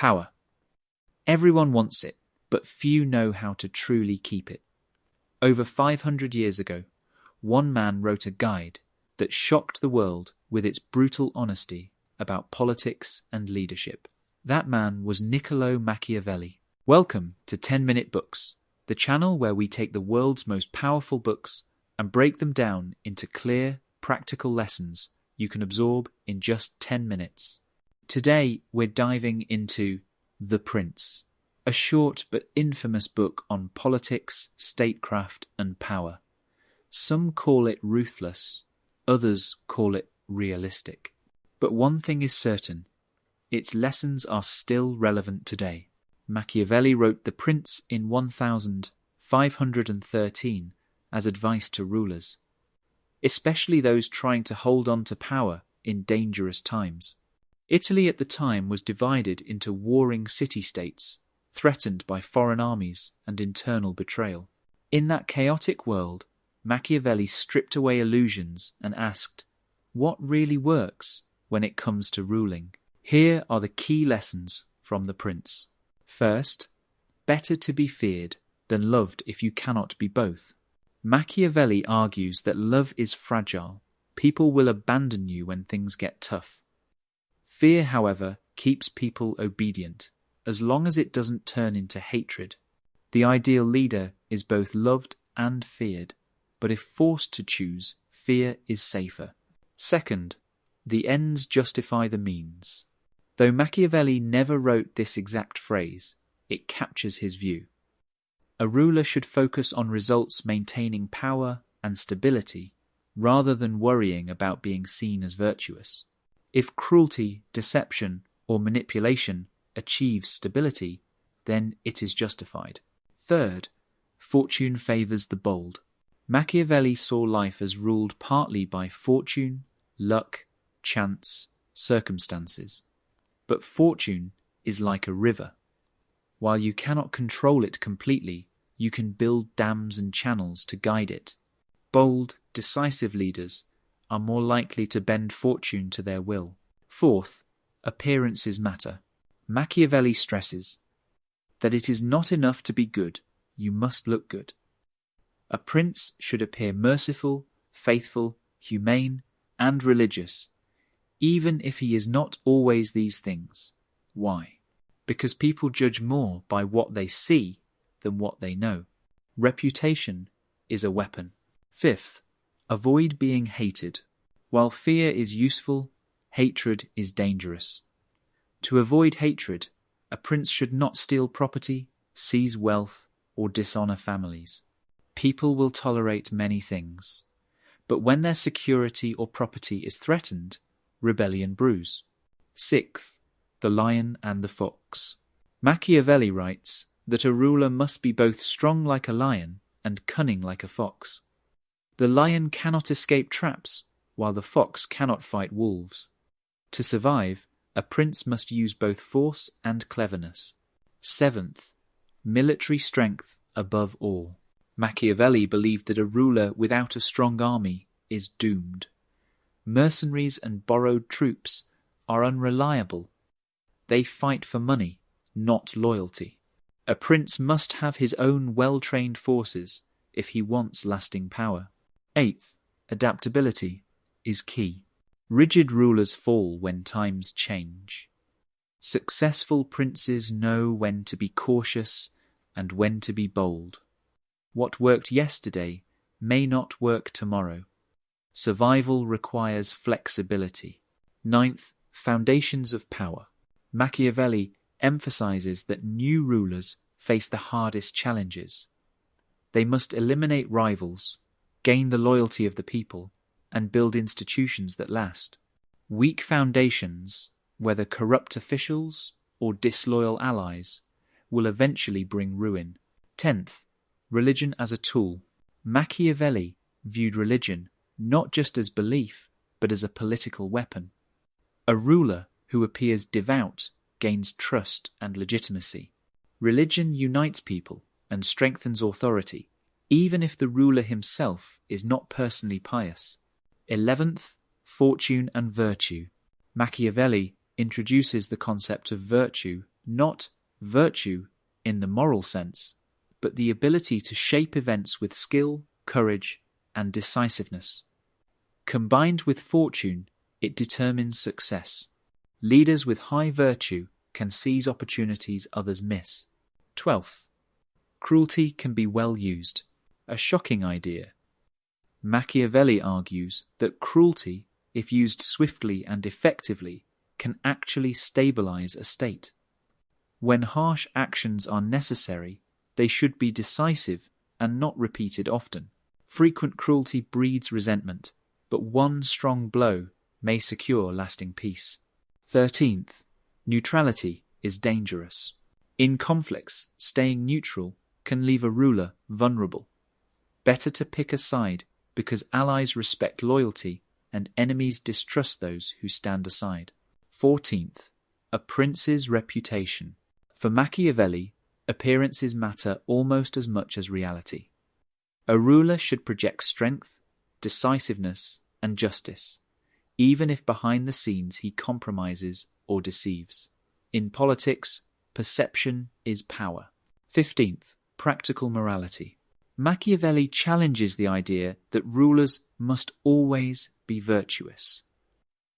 Power. Everyone wants it, but few know how to truly keep it. Over 500 years ago, one man wrote a guide that shocked the world with its brutal honesty about politics and leadership. That man was Niccolò Machiavelli. Welcome to 10-Minute Books, the channel where we take the world's most powerful books and break them down into clear, practical lessons you can absorb in just 10 minutes. Today, we're diving into The Prince, a short but infamous book on politics, statecraft, and power. Some call it ruthless, others call it realistic. But one thing is certain, its lessons are still relevant today. Machiavelli wrote The Prince in 1513 as advice to rulers, especially those trying to hold on to power in dangerous times. Italy at the time was divided into warring city-states, threatened by foreign armies and internal betrayal. In that chaotic world, Machiavelli stripped away illusions and asked, what really works when it comes to ruling? Here are the key lessons from The Prince. First, better to be feared than loved if you cannot be both. Machiavelli argues that love is fragile. People will abandon you when things get tough. Fear, however, keeps people obedient, as long as it doesn't turn into hatred. The ideal leader is both loved and feared, but if forced to choose, fear is safer. Second, the ends justify the means. Though Machiavelli never wrote this exact phrase, it captures his view. A ruler should focus on results maintaining power and stability, rather than worrying about being seen as virtuous. If cruelty, deception, or manipulation achieves stability, then it is justified. Third, fortune favours the bold. Machiavelli saw life as ruled partly by fortune, luck, chance, circumstances. But fortune is like a river. While you cannot control it completely, you can build dams and channels to guide it. Bold, decisive leaders are more likely to bend fortune to their will. Fourth, appearances matter. Machiavelli stresses that it is not enough to be good, you must look good. A prince should appear merciful, faithful, humane, and religious, even if he is not always these things. Why? Because people judge more by what they see than what they know. Reputation is a weapon. Fifth, avoid being hated. While fear is useful, hatred is dangerous. To avoid hatred, a prince should not steal property, seize wealth, or dishonor families. People will tolerate many things, but when their security or property is threatened, rebellion brews. Sixth, the lion and the fox. Machiavelli writes that a ruler must be both strong like a lion and cunning like a fox. The lion cannot escape traps, while the fox cannot fight wolves. To survive, a prince must use both force and cleverness. Seventh, military strength above all. Machiavelli believed that a ruler without a strong army is doomed. Mercenaries and borrowed troops are unreliable. They fight for money, not loyalty. A prince must have his own well-trained forces if he wants lasting power. Eighth, adaptability is key. Rigid rulers fall when times change. Successful princes know when to be cautious and when to be bold. What worked yesterday may not work tomorrow. Survival requires flexibility. Ninth, foundations of power. Machiavelli emphasizes that new rulers face the hardest challenges. They must eliminate rivals, gain the loyalty of the people, and build institutions that last. Weak foundations, whether corrupt officials or disloyal allies, will eventually bring ruin. 10th, religion as a tool. Machiavelli viewed religion not just as belief, but as a political weapon. A ruler who appears devout gains trust and legitimacy. Religion unites people and strengthens authority, even if the ruler himself is not personally pious. 11th, fortune and virtue. Machiavelli introduces the concept of virtue not virtue in the moral sense, but the ability to shape events with skill, courage, and decisiveness. Combined with fortune, it determines success. Leaders with high virtue can seize opportunities others miss. 12th, cruelty can be well used. A shocking idea. Machiavelli argues that cruelty, if used swiftly and effectively, can actually stabilize a state. When harsh actions are necessary, they should be decisive and not repeated often. Frequent cruelty breeds resentment, but one strong blow may secure lasting peace. 13th, neutrality is dangerous. In conflicts, staying neutral can leave a ruler vulnerable. Better to pick a side because allies respect loyalty and enemies distrust those who stand aside. 14th, a prince's reputation. For Machiavelli, appearances matter almost as much as reality. A ruler should project strength, decisiveness, and justice, even if behind the scenes he compromises or deceives. In politics, perception is power. 15th, practical morality. Machiavelli challenges the idea that rulers must always be virtuous.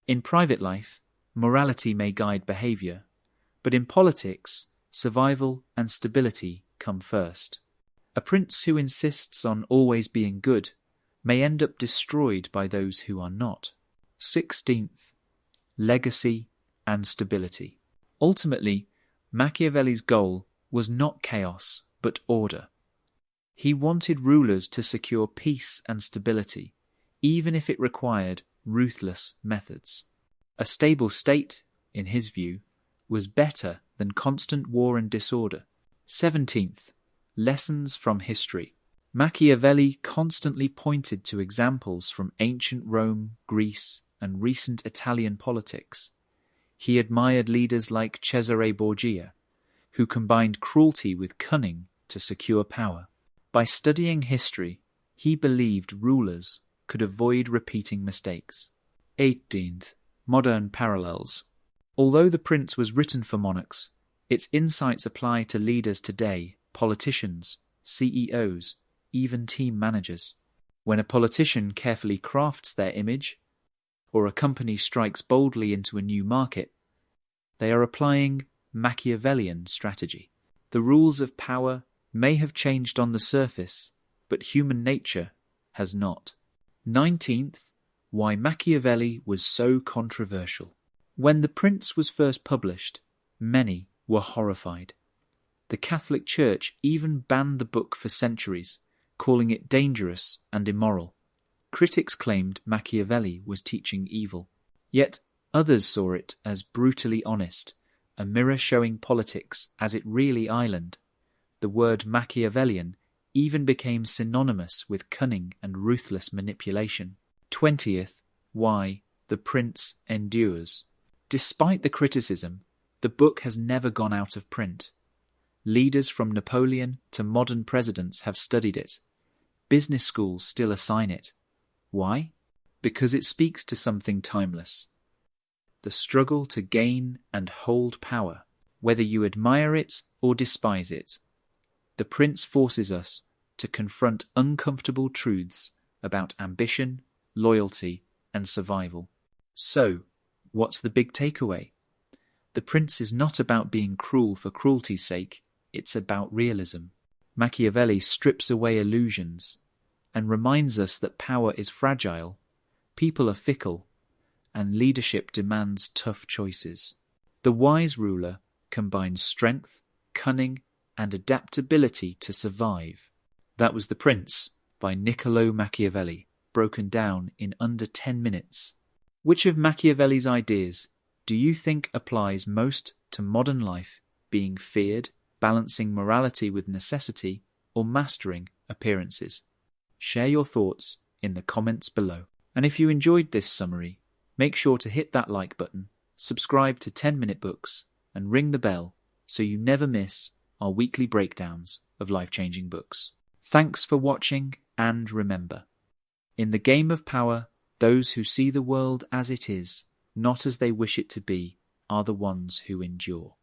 In private life, morality may guide behavior, but in politics, survival and stability come first. A prince who insists on always being good may end up destroyed by those who are not. 16th, legacy and stability. Ultimately, Machiavelli's goal was not chaos, but order. He wanted rulers to secure peace and stability, even if it required ruthless methods. A stable state, in his view, was better than constant war and disorder. 17th, lessons from history. Machiavelli constantly pointed to examples from ancient Rome, Greece, and recent Italian politics. He admired leaders like Cesare Borgia, who combined cruelty with cunning to secure power. By studying history, he believed rulers could avoid repeating mistakes. 18th, modern parallels. Although The Prince was written for monarchs, its insights apply to leaders today, politicians, CEOs, even team managers. When a politician carefully crafts their image, or a company strikes boldly into a new market, they are applying Machiavellian strategy. The rules of power may have changed on the surface, but human nature has not. 19th, why Machiavelli was so controversial. When The Prince was first published, many were horrified. The Catholic Church even banned the book for centuries, calling it dangerous and immoral. Critics claimed Machiavelli was teaching evil. Yet others saw it as brutally honest, a mirror showing politics as it really island. The word Machiavellian even became synonymous with cunning and ruthless manipulation. 20th, why The Prince endures. Despite the criticism, the book has never gone out of print. Leaders from Napoleon to modern presidents have studied it. Business schools still assign it. Why? Because it speaks to something timeless. The struggle to gain and hold power, whether you admire it or despise it. The Prince forces us to confront uncomfortable truths about ambition, loyalty, and survival. So, what's the big takeaway? The Prince is not about being cruel for cruelty's sake, it's about realism. Machiavelli strips away illusions and reminds us that power is fragile, people are fickle, and leadership demands tough choices. The wise ruler combines strength, cunning, and adaptability to survive. That was The Prince by Niccolò Machiavelli, broken down in under 10 minutes. Which of Machiavelli's ideas do you think applies most to modern life, being feared, balancing morality with necessity, or mastering appearances? Share your thoughts in the comments below. And if you enjoyed this summary, make sure to hit that like button, subscribe to 10-Minute Books, and ring the bell so you never miss our weekly breakdowns of life-changing books. Thanks for watching, and remember, in the game of power, those who see the world as it is, not as they wish it to be, are the ones who endure.